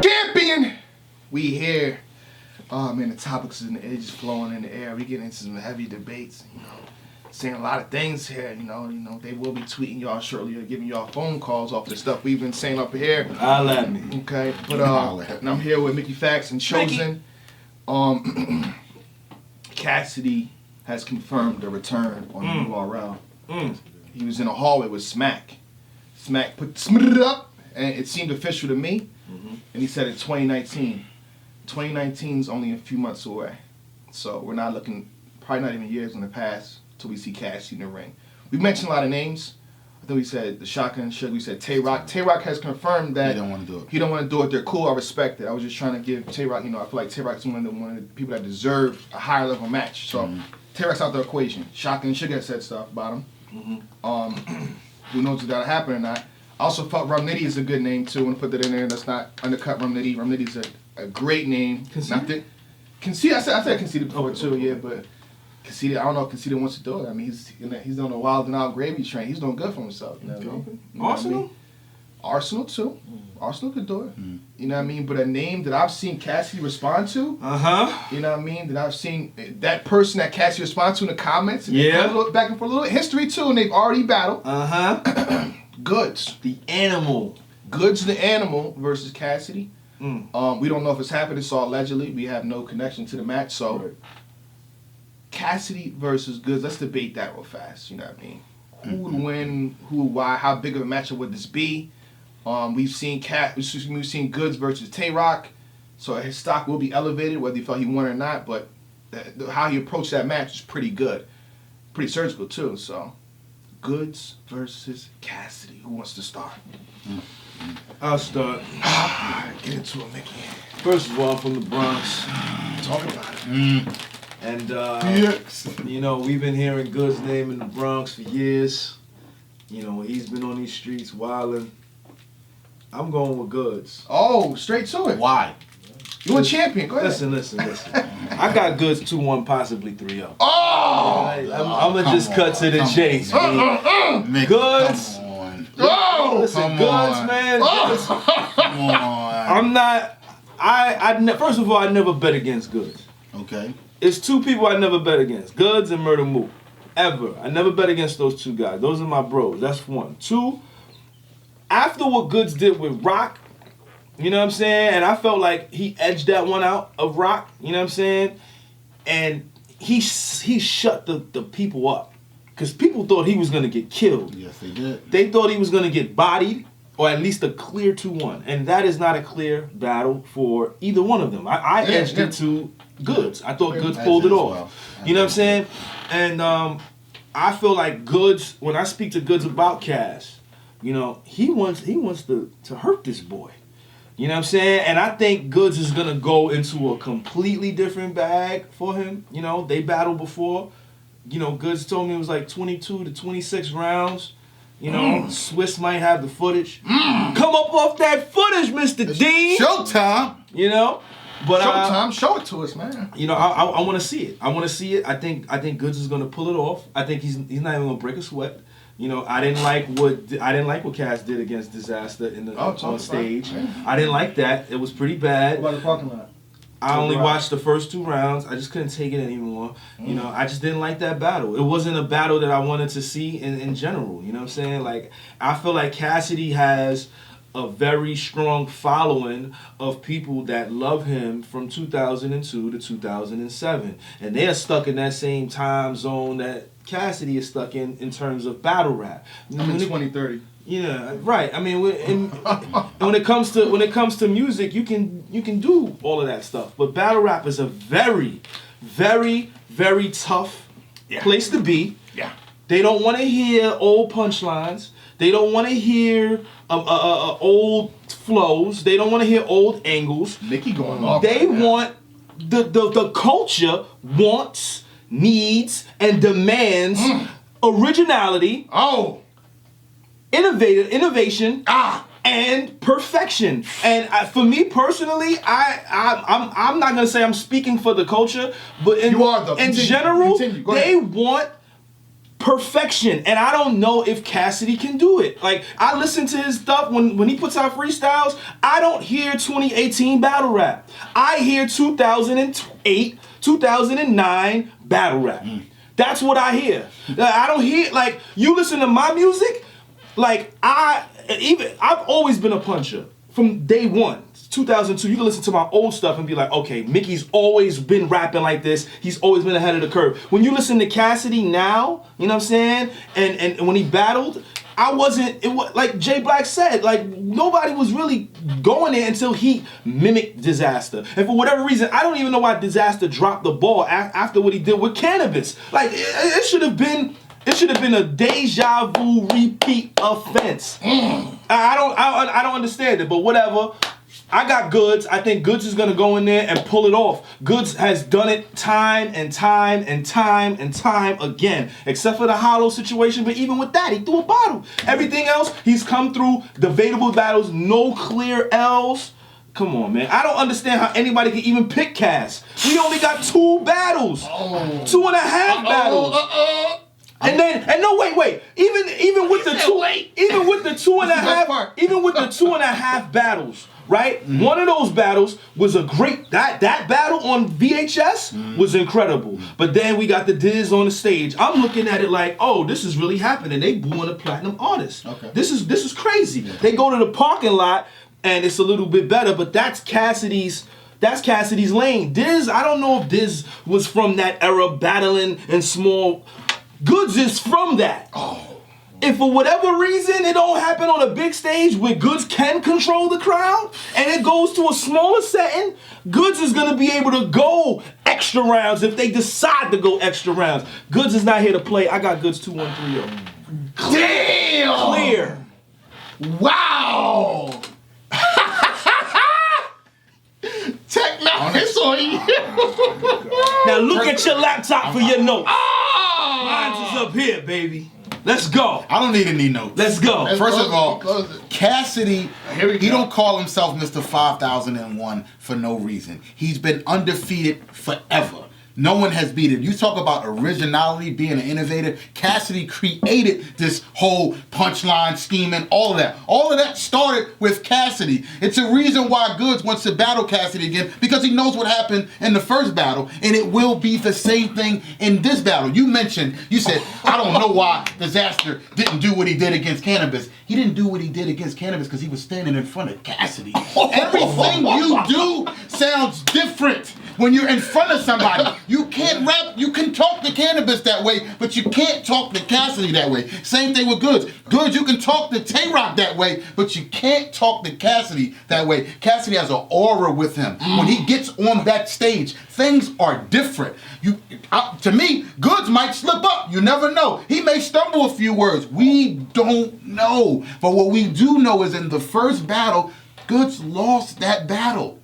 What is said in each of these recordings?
Champion! We here. Oh man, the topics and the edges flowing in the air. We get into some heavy debates, saying a lot of things here, they will be tweeting y'all shortly or giving y'all phone calls off the stuff we've been saying up here. I'll at me. Okay, but and I'm here with Mickey Facts and Chosen. Cassidy has confirmed the return on URL. He was in a hallway with Smack. Smack put it up, and it seemed official to me. And he said it's 2019. 2019 is only a few months away. So we're not looking, probably not even years in the past, till we see Cassidy in the ring. We mentioned a lot of names. I think we said the Shotgun Sugar, we said Tay-Rock. Tay-Rock has confirmed that he don't want to do it. He don't want to do it. They're cool, I respect it. I was just trying to give Tay-Rock, I feel like Tay-Rock's one of the people that deserve a higher level match. So Tay-Rock's out the equation. Shotgun Sugar said stuff about him. Who knows if that'll happen or not. I also felt Rum Nitty is a good name too. I want to put that in there. Let's not undercut Rum Nitty. Rum Nitty's a great name. Conceited? Conceited. I said Conceited before too, yeah, but Cassidy, I don't know if Cassidy wants to do it. I mean, he's on a wild and out gravy train. He's doing good for himself. You know what I mean? Arsenal? Arsenal too. Arsenal could do it. You know what I mean? But a name that I've seen Cassidy respond to. You know what I mean? That I've seen that person that Cassidy respond to in the comments. And Yeah. they look back and forth a little history too, and they've already battled. Goodz. The animal. Goodz the animal versus Cassidy. We don't know if it's happened. It's all allegedly. We have no connection to the match. So Cassidy versus Goodz. Let's debate that real fast. You know what I mean? Who would win? Who? Why? How big of a matchup would this be? We've seen Goodz versus Tay-Rock. So his stock will be elevated whether you felt he won or not. But how he approached that match is pretty good, pretty surgical too. So Goodz versus Cassidy. Who wants to start? I'll start. Get into it, Mickey. First of all, I'm from the Bronx. Talk about it. And, we've been hearing Good's name in the Bronx for years. He's been on these streets wilding. I'm going with Goodz. Oh, straight to it. Why? You a champion. Go ahead. Listen. I got Goodz 2-1, possibly 3-0. Oh! I'm going to just cut to the chase. Goodz. Oh! Listen, Goodz, man. Goodz. Come on. I'm not. First of all, I never bet against Goodz. Okay. It's two people I never bet against. Goodz and Murder Mook. Ever. I never bet against those two guys. Those are my bros. That's one. Two, after what Goodz did with Rock, you know what I'm saying? And I felt like he edged that one out of Rock, you know what I'm saying? And he shut the people up. Because people thought he was going to get killed. Yes, they did. They thought he was going to get bodied, or at least a clear 2-1. And that is not a clear battle for either one of them. I edged it to Goodz. I thought Goodz pulled it off. You know what I'm saying? And I feel like Goodz, when I speak to Goodz about Cass, he wants to hurt this boy. You know what I'm saying? And I think Goodz is going to go into a completely different bag for him. They battled before. Goodz told me it was like 22 to 26 rounds. Swiss might have the footage. Come up off that footage, Mr. D. Showtime. But Showtime, show it to us, man. I want to see it. I think Goodz is gonna pull it off. I think he's not even gonna break a sweat. I didn't like what Cass did against Disaster on stage. I didn't like that. It was pretty bad. What about the parking lot? I only watched the first 2 rounds. I just couldn't take it anymore. I just didn't like that battle. It wasn't a battle that I wanted to see in general. You know what I'm saying? Like, I feel like Cassidy has a very strong following of people that love him from 2002 to 2007. And they are stuck in that same time zone that Cassidy is stuck in terms of battle rap. I'm in 2030. Yeah, right. I mean, when it comes to music, you can do all of that stuff. But battle rap is a very, very, very tough place to be. Yeah. They don't want to hear old punchlines. They don't want to hear old flows. They don't want to hear old angles. Mickey going off. They want the culture wants, needs, and demands originality. Oh. Innovation, and perfection. And for me personally, I'm not gonna say I'm speaking for the culture, but in general, they want perfection, and I don't know if Cassidy can do it. Like, I listen to his stuff when he puts out freestyles. I don't hear 2018 battle rap. I hear 2008, 2009 battle rap. That's what I hear. I don't hear, like, you listen to my music. Like, I've always been a puncher from day one. 2002, you can listen to my old stuff and be like, okay, Mickey's always been rapping like this. He's always been ahead of the curve. When you listen to Cassidy now, you know what I'm saying? And when he battled, it was like Jay Black said, like, nobody was really going there until he mimicked Disaster. And for whatever reason, I don't even know why Disaster dropped the ball after what he did with Cannabis. Like, it should have been a deja vu repeat offense. I don't understand it, but whatever. I got Goodz. I think Goodz is gonna go in there and pull it off. Goodz has done it time and time and time and time again, except for the Hollow situation. But even with that, he threw a bottle. Everything else, he's come through debatable battles, no clear L's. Come on, man. I don't understand how anybody can even pick Cass. We only got 2 battles, 2.5 battles. And no, wait. Even with the 2.5 battles, right? One of those battles was a great, that battle on VHS was incredible. But then we got the Diz on the stage. I'm looking at it like, oh, this is really happening. They booing a platinum artist. Okay. This is crazy. Yeah. They go to the parking lot and it's a little bit better, but that's Cassidy's lane. Diz, I don't know if Diz was from that era battling in small. Goodz is from that. If for whatever reason it don't happen on a big stage where Goodz can control the crowd and it goes to a smaller setting, Goodz is going to be able to go extra rounds if they decide to go extra rounds. Goodz is not here to play. I got Goodz 2-1-3-0. Damn! Clear. Wow! Tech now, it's on you. Now look at your laptop for your notes. Mine's is up here, baby. Let's go. I don't need any notes. Let's go. First of all, Cassidy, he don't call himself Mr. 5001 for no reason. He's been undefeated forever. No one has beat him. You talk about originality, being an innovator. Cassidy created this whole punchline, scheming, all of that. All of that started with Cassidy. It's a reason why Goodz wants to battle Cassidy again, because he knows what happened in the first battle, and it will be the same thing in this battle. You said, I don't know why Disaster didn't do what he did against Cannabis. He didn't do what he did against Cannabis because he was standing in front of Cassidy. Everything you do sounds different when you're in front of somebody. You can't rap, you can talk to Cannabis that way, but you can't talk to Cassidy that way. Same thing with Goodz. Goodz, you can talk to Tay-Rock that way, but you can't talk to Cassidy that way. Cassidy has an aura with him. When he gets on that stage, things are different. To me, Goodz might slip up. You never know. He may stumble a few words. We don't know. But what we do know is in the first battle, Goodz lost that battle.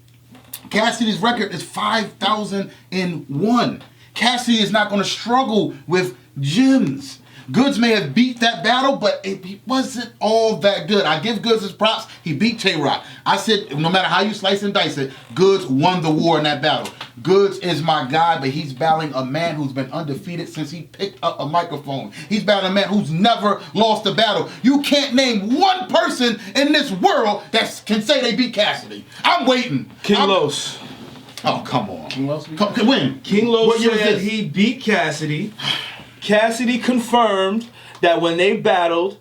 Cassidy's record is 5,001. Cassidy is not going to struggle with gyms. Goodz may have beat that battle, but it wasn't all that good. I give Goodz his props. He beat Tay-Rock. I said, no matter how you slice and dice it, Goodz won the war in that battle. Goodz is my guy, but he's battling a man who's been undefeated since he picked up a microphone. He's battling a man who's never lost a battle. You can't name one person in this world that can say they beat Cassidy. I'm waiting. King Los. Oh, come on. King Los? When? King Los said he beat Cassidy. Cassidy confirmed that when they battled,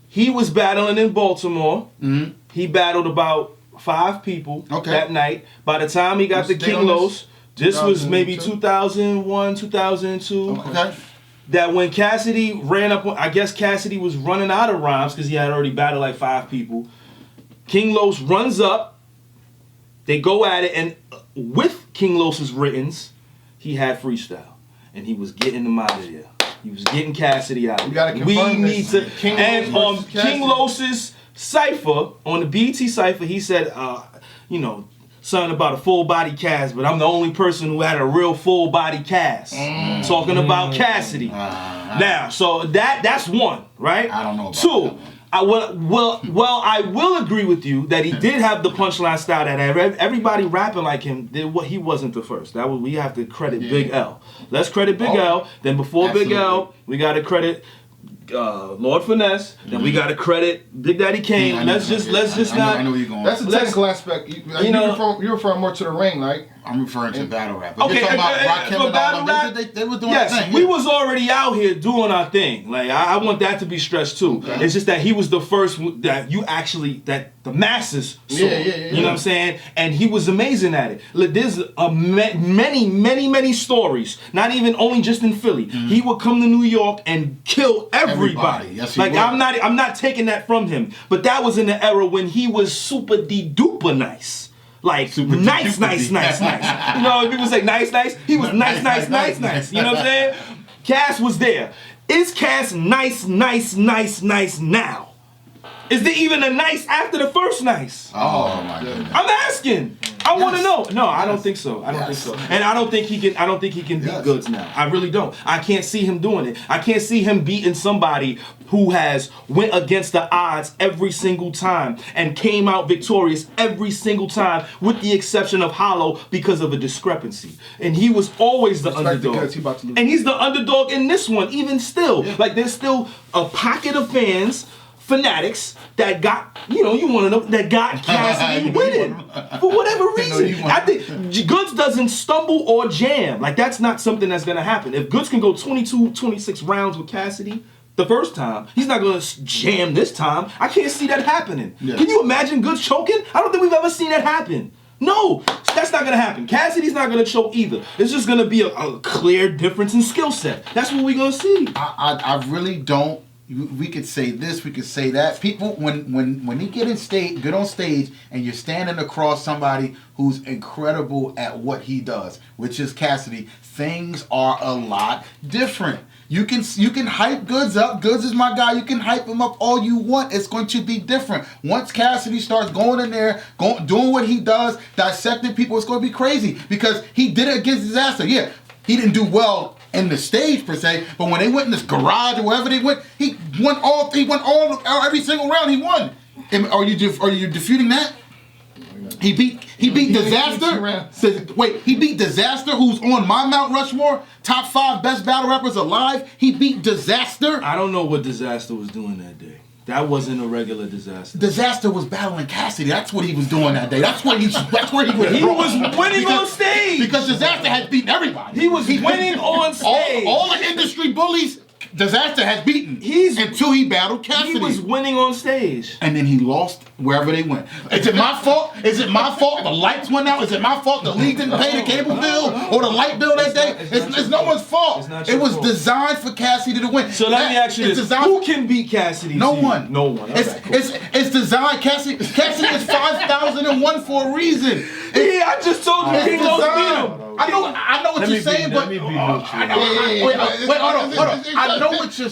he was battling in Baltimore. Mm-hmm. He battled about 5 people that night. By the time he got to King Los, this was maybe 2001, 2002. Okay. That when Cassidy ran up, I guess Cassidy was running out of rhymes because he had already battled like 5 people. King Los runs up. They go at it, and with King Los's writtens, he had freestyle. And he was getting them out of there. He was getting Cassidy out. You gotta confirm this. And on King Los's cipher, on the BT cipher, he said, something about a full body cast, but I'm the only person who had a real full body cast. Talking about Cassidy. Now, so that's one, right? I don't know about 2. that one. I will agree with you that he did have the punchline style that everybody rapping like him did. What he wasn't the first. That was we have to credit Big L. Let's credit Big L. Then before Big L, we got to credit Lord Finesse. Then we got to credit Big Daddy Kane. Yeah, let's just not. I know where you're going. That's the technical aspect. You're referring more to the ring, like. I'm referring to battle rap. Okay, you're talking about Rakim and battle all rap, they were doing their thing. we was already out here doing our thing. Like I want that to be stressed too. Okay. It's just that he was the first that the masses saw. You know what I'm saying? And he was amazing at it. Look, there's many stories. Not even only just in Philly. Mm-hmm. He would come to New York and kill everybody. Yes, he like would. I'm not taking that from him. But that was in the era when he was super duper nice. Like super nice. You know, people say nice. He was nice. You know what I'm saying? Cass was there. Is Cass nice now? Is there even a nice after the first nice? Oh my goodness. I'm asking. I want to know. No, I don't think so. I don't think so. And I don't think he can beat Goodz now. I really don't. I can't see him doing it. I can't see him beating somebody who has went against the odds every single time and came out victorious every single time, with the exception of Hollow because of a discrepancy. And he was always the underdog. And he's the underdog in this one, even still. Yeah. Like there's still a pocket of fanatics that got, that got Cassidy winning for whatever reason. I think Goodz doesn't stumble or jam. Like that's not something that's gonna happen. If Goodz can go 22, 26 rounds with Cassidy the first time, he's not gonna jam this time. I can't see that happening. Yeah. Can you imagine Goodz choking? I don't think we've ever seen that happen. No, that's not gonna happen. Cassidy's not gonna choke either. It's just gonna be a clear difference in skill set. That's what we're gonna see. I really don't. We could say this, we could say that. People, when you get on stage, and you're standing across somebody who's incredible at what he does, which is Cassidy, things are a lot different. You can hype Goodz up. Goodz is my guy. You can hype him up all you want. It's going to be different. Once Cassidy starts going in there, doing what he does, dissecting people, it's going to be crazy because he did it against Disaster. Yeah, he didn't do well in the stage per se, but when they went in this garage or wherever they went, he won every single round. He won. Are you disputing that? He beat Disaster. He beat Disaster, who's on my Mount Rushmore, top 5 best battle rappers alive. He beat Disaster. I don't know what Disaster was doing that day. That wasn't a regular Disaster. Disaster was battling Cassidy. That's what he was doing that day. That's where he was. He was winning on stage because Disaster had beaten everybody. He was winning on stage. All the industry bullies, Disaster has beaten. Until he battled Cassidy. He was winning on stage. And then he lost wherever they went. Is it my fault? The lights went out? Is it my fault the league didn't pay the cable bill or the light bill that day? It's no one's fault. It was designed for Cassidy to win. So let me ask you this. Who can beat Cassidy? No one. No one. Okay, it's designed. Cassidy is 5,00001 for a reason. Yeah, I just told you King Los beat him. I know what you're saying, but wait, hold on. I know what you're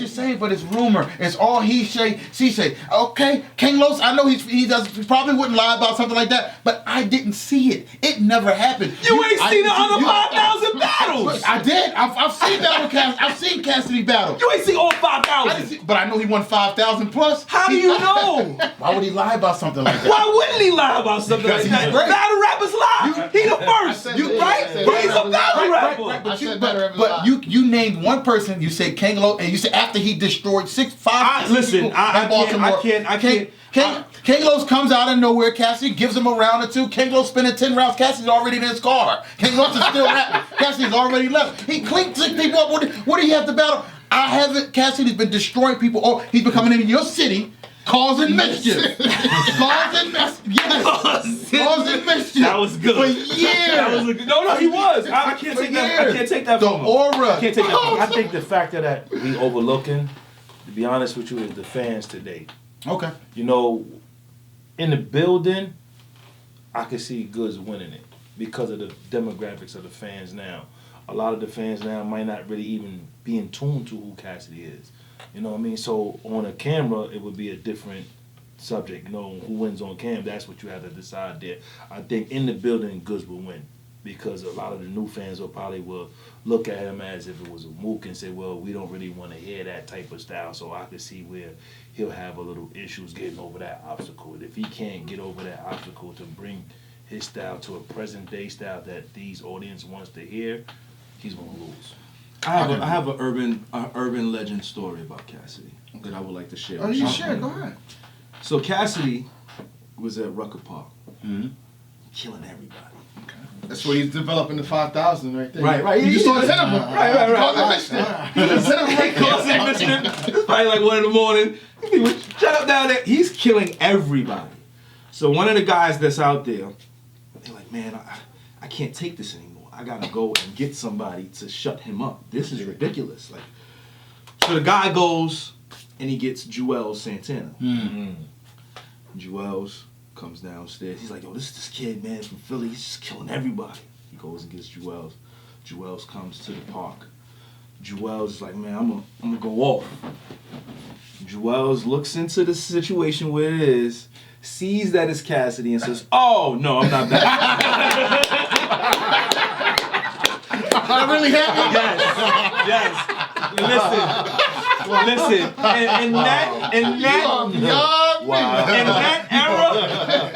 saying, but it's rumor. It's all he say, she say. Okay, King Los, I know he probably wouldn't lie about something like that, but I didn't see it. It never happened. You ain't seen the other 5,000 battles. I did. I've seen battle Cassidy. I've seen Cassidy battle. You ain't seen all 5,000. But I know he won 5,000 plus. How do you know? Why would he lie about something like that? Why wouldn't he lie about something like that? Battle rappers lie. He the first. He's a battle rapper. But you named one person. You said King Los, and you said after he destroyed 5 listen, people I can't. King Los comes out of nowhere. Cassidy gives him a round or two. King Los spending 10 rounds. Cassidy's already in his car. King Los is still rapping. Cassidy's already left. He cleaned 6 people up. What do you have to battle? Cassidy's been destroying people. Oh, he's been coming in your city. Causing mischief. Causing mischief. That was good. For years. No, he was. I can't take that. I can't take that from him. Aura. I can't take that from him. I think the factor that we overlooking, to be honest with you, is the fans today. Okay. In the building, I could see Goodz winning it because of the demographics of the fans now. A lot of the fans now might not really even be in tune to who Cassidy is. You know what I mean? So on a camera, it would be a different subject. Who wins on cam, that's what you have to decide there. I think in the building, Goodz will win. because a lot of the new fans will look at him as if it was a Mook and say, well, we don't really want to hear that type of style. So I could see where he'll have a little issues getting over that obstacle. And if he can't get over that obstacle to bring his style to a present day style that these audience wants to hear, he's gonna lose. I have an urban legend story about Cassidy that I would like to share. Oh, you share? Go ahead. So Cassidy was at Rucker Park, killing everybody. That's where he's developing the 5,000 right there. Right. You just saw it him. Right. It's probably like 1 a.m. Shut up down there. He's killing everybody. So one of the guys that's out there, they're like, man, I can't take this anymore. I gotta go and get somebody to shut him up. This is ridiculous. Like, so the guy goes and he gets Joel Santana. Joel's comes downstairs. He's like, yo, this is this kid, man, from Philly. He's just killing everybody. He goes and gets Joel's. Joel's comes to the park. Joel's like, man, I'm gonna go off. Joel's looks into the situation where it is, sees that it's Cassidy, and says, oh, no, I'm not that. That really happened? Yes. Listen.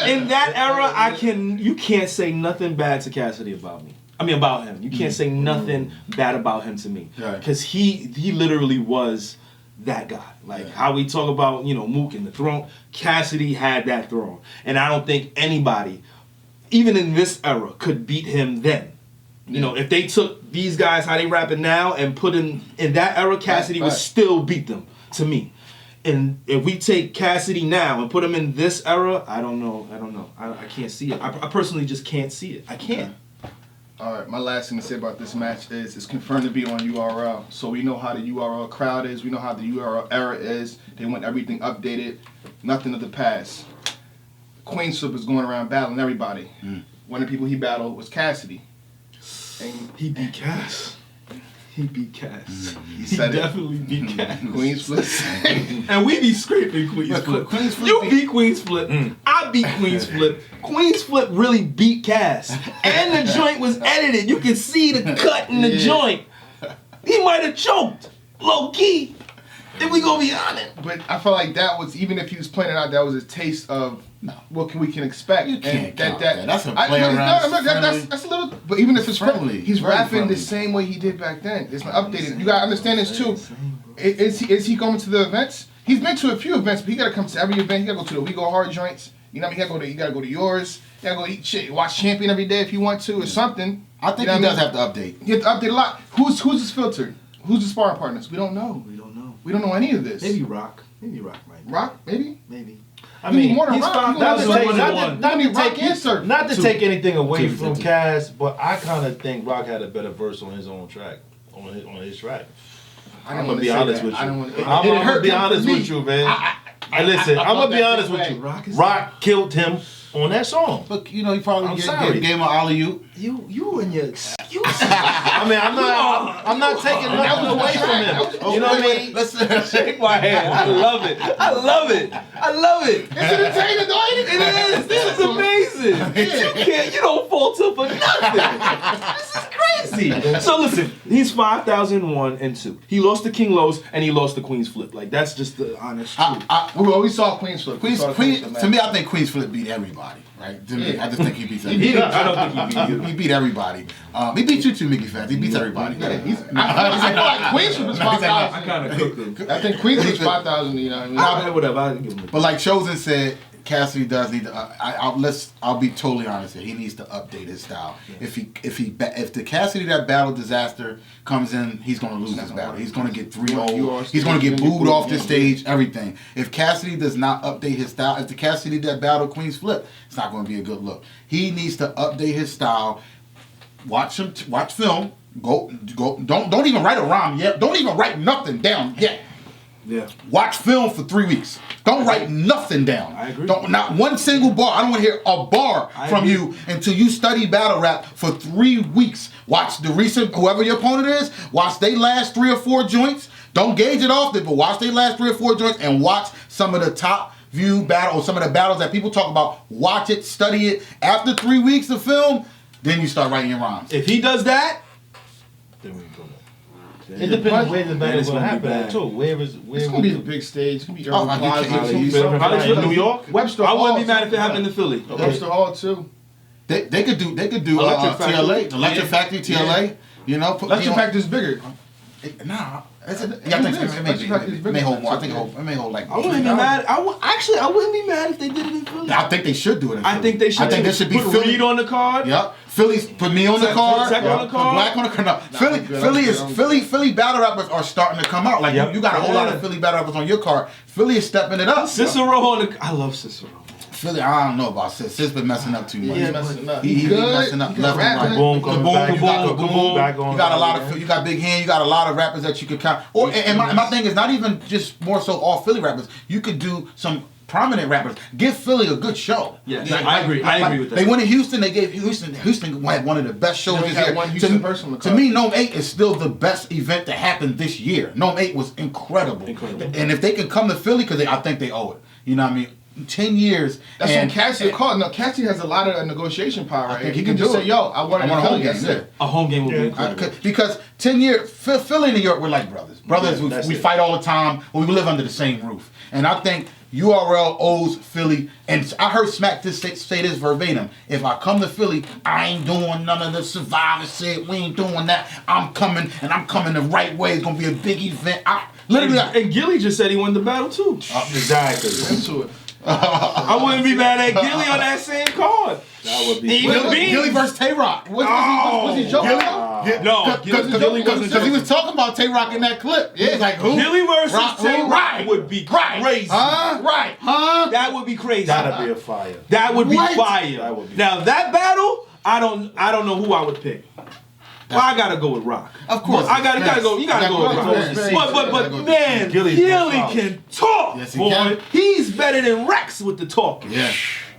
In that era, you can't say nothing bad to Cassidy about me. I mean, about him. You can't say nothing bad about him to me. Because he literally was that guy. Like how we talk about, Mook and the throne, Cassidy had that throne. And I don't think anybody, even in this era, could beat him then. If they took these guys, how they rapping now, and put in that era, Cassidy would still beat them, to me. And if we take Cassidy now and put him in this era, I don't know. I can't see it. I personally just can't see it. I can't. All right, my last thing to say about this match is it's confirmed to be on URL. So we know how the URL crowd is. We know how the URL era is. They want everything updated. Nothing of the past. Queen Soup is going around battling everybody. One of the people he battled was Cassidy. And he beat Cass. He definitely beat Cass. Queen's Flip. And we be scraping Queen's Flip. You beat Queen's Flip. I beat Queen's Flip. Queen's Flip really beat Cass. And the joint was edited. You can see the cut in the joint. He might have choked. Low key. If we gonna be honest. But I feel like that was, even if he was playing it out, that was a taste of what we can expect. You can't count that. That's a play around. That's a little. But even if it's friendly, he's rapping the same way he did back then. It's not updated. You gotta understand this too. Is he going to the events? He's been to a few events, but he gotta come to every event. He gotta go to the We Go Hard joints. You know what I mean? You gotta go to yours. You gotta go eat shit. Watch Champion every day if you want to or something. I think he does have to update. He has to update a lot. Who's his filter? Who's the sparring partners? We don't know. We don't know any of this. Maybe Rock. Right. Rock? Maybe. I mean, more than he's Rock. not to take anything away from Cass, but I kind of think Rock had a better verse on his own track, on his track. I'm gonna be honest with you. I'm gonna be honest with you, man. Listen, I'm gonna be honest with you. Rock killed him on that song. Look, he probably gave him an alley-oop. You and your excuses. I mean, I'm not taking nothing away from him. You know what I mean? Let's shake my hand. I love it. It's entertaining, though. It is. This is amazing. You don't falter for nothing. This is crazy. So listen, he's 5,001 and 2. He lost to King Los and he lost to Queen's Flip. Like that's just the honest truth. We saw Queen's Flip. To me, I think Queen's Flip beat everybody. Right? To me, I just think he beats everybody. I don't think he beat you. He beat everybody. He beat you too, Mickey Fats. He beats everybody. I feel like Queen's Flip is 5,000. I kind of cooked him. I think Queen's Flip is 5,000. You know what I mean? Whatever. I'll give him. But like Chosen said, Cassidy does need to. I'll be totally honest here. He needs to update his style. Yeah. If the Cassidy that battle disaster comes in, he's going to lose this battle. He's going to get 3-0. He's going to get booed off the stage. Everything. If Cassidy does not update his style, if the Cassidy that battle Queen's Flip, it's not going to be a good look. He needs to update his style. Watch film. Go. Don't even write a rhyme yet. Don't even write nothing down yet. Yeah. Watch film for 3 weeks. Don't write nothing down. I agree. Not one single bar. I don't want to hear a bar from you until you study battle rap for 3 weeks. Watch the recent, whoever your opponent is, watch they last 3 or 4 joints. Don't gauge it off it, but watch they last 3 or 4 joints and watch some of the top view battle or some of the battles that people talk about. Watch it, study it. After 3 weeks of film, Then you start writing your rhymes. If he does that, Then we go. It depends where the battle it's going to gonna be happen at bad. too. Where is It's gonna be a big stage. It's gonna be Oh, Irving you Plaza. can't- It's gonna be Probably something. New York. Webster I Hall. wouldn't be mad if it happened in Philly. Webster Hall too. They could do Electric Factory. TLA, the Electric Yeah. Factory, TLA. You know, put Electric me on- Factor's bigger. Nah, it's a, It yeah, I think is. Electric Factory's it bigger. may hold more. I think it may hold like. I wouldn't be mad. I wouldn't be mad if they did it in Philly. I think they should do it. In I Philly. think they should. I think there should be put Philly. Reed on the card. Yep. Philly's put me on the Tech- card. Tech on the card. Black on the card. No, Philly, I'm good. Philly I'm is good. Philly battle rappers are starting to come out. Like Yep. you got a whole lot Yeah. of Philly battle rappers on your card. Philly is stepping it up. Cicero on the. I love Cicero. Philly, I don't know about Sis. Sis been messing up too much. He's messing up. He He's been good. messing up He can left and rap, right. man. Boom, coming back. You got Kaboom. Back on You got a lot again. of, you got Big Hand, you got a lot of rappers that you could count. Or and my thing is not even just more so all Philly rappers. You could do some prominent rappers. Give Philly a good show. Yes, I agree. I agree with that. They went to Houston. They gave Houston had one of the best shows You know, this he had year. one Houston person on the To card. me, Gnome 8 is still the best event that happened this year. Gnome 8 was incredible. And if they can come to Philly, because I think they owe it. You know what I mean? 10 years. That's and, what Cassidy called. No, Cassidy has a lot of negotiation power. Right? think He he can can just do say, it. "Yo, I want I want a home Philly." game. That's Yeah. it. A home game would be I incredible. could- because 10 years, Philly and New York, we're like brothers. Brothers, Yeah, that's we it. fight all the time, but we live under the same roof. And I think URL owes Philly, and I heard Smack this say this verbatim. If I come to Philly, I ain't doing none of the Survivor shit. We ain't doing that. I'm coming, and I'm coming the right way. It's gonna be a big event. And Gilly just said he won the battle too. Exactly. Into it. I wouldn't be mad at Gilly on that same card. That would be. Even Beans. Gilly versus Tay Rock. Was he joking? No, Because he was talking about Tay Rock in that clip. He was like, who? Gilly versus Rock, Tay who? Rock would be crazy. Huh? Right. Huh? That would be crazy. That'd be a fire. That would be What? fire. That would be Now that battle, I don't know who I would pick. Well, I gotta go with Rock. Of course. I gotta go. You gotta go with Rock. But man, Gilly's Gilly gonna can talk, Yes, he boy. can. He's better than Rex with the talking. Yeah.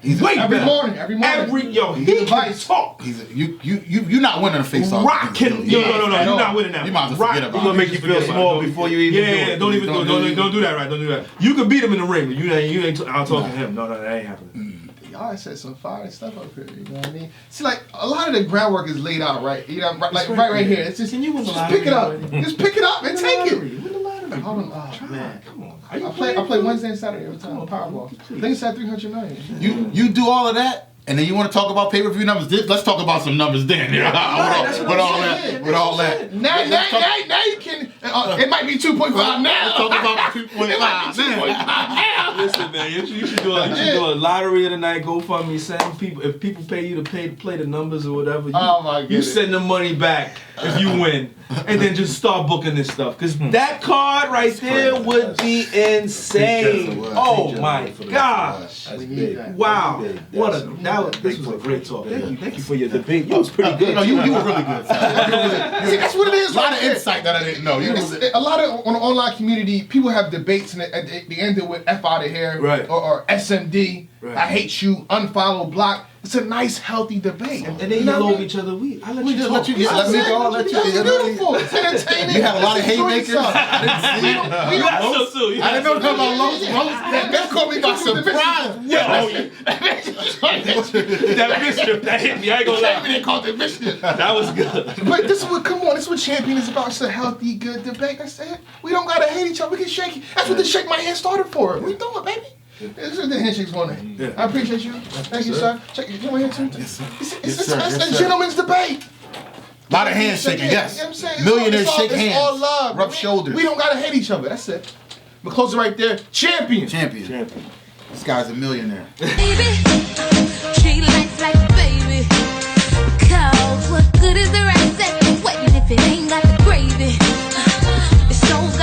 Way Every better. morning. Every He can talk. You're not winning a face off. Rock can. No, you're not winning that. You might as well Rock, forget about He's it. gonna make you feel small before you even do Yeah, it. don't even don't do that. Right, don't do that. You could beat him in the ring, but you ain't. I'll talk to him. No, that ain't happening. Y'all said some fire stuff up here. You know what I mean? See, like a lot of the groundwork is laid out right. You know, like right here. It's just Can you win the just lottery pick it up. already? Just pick it up and take it. Win the lottery. Hold on. Oh, Man, come on. I play Wednesday and Saturday every time. Powerball. I think it's at 300 million. You do all of that, and then you want to talk about pay-per-view numbers. Let's talk about some numbers then. With all that. Now you can. It might be 2.5 now. Let's talk about It might 2.5 be 2.5 now. Listen, man, you should do a lottery of the night. GoFundMe. Send people if people pay you to play the numbers or whatever. Oh my You goodness. send the money back if you win, and then just start booking this stuff. Cause that card right there would be insane. Oh my gosh! We need that. Wow! Big. What a That's this was a great talk. Thank you for your debate. You was pretty good. No, you were really good. See, that's what it is. A lot right of there. insight that I didn't know. A lot of on the online community, people have debates and they end it with F out of here, Right. or SMD, Right. I hate you, unfollow, block. It's a nice, healthy debate. And they yell over each other. I let you just talk. let you let me go. Let That's you. beautiful. It's entertaining. You had a lot of Enjoy haymakers. yourself. I didn't see it. We That's don't- so silly. I didn't know nothing about Lowe's. That caught me by surprise. That mischief that hit me. I ain't gonna lie. They called it mischief. That was good. But this is what, come on, this is what champion is about. It's a healthy, good debate. That's it. We don't gotta hate each other. We can shake. That's what the shake my hand started for. We doing, baby. This is the handshake's morning. Yeah. I appreciate you. Thank you, sir. Check my hand too. Yes, sir. It's Yes, sir. Yes, a sir. gentleman's debate. A lot of handshaking, You know what I'm yes. saying? Millionaires It's all- shake it's hands, all love. rub shoulders. We don't gotta hate each other. That's it. We'll close it right there. Champion. Champion. This guy's a millionaire. Baby, she likes like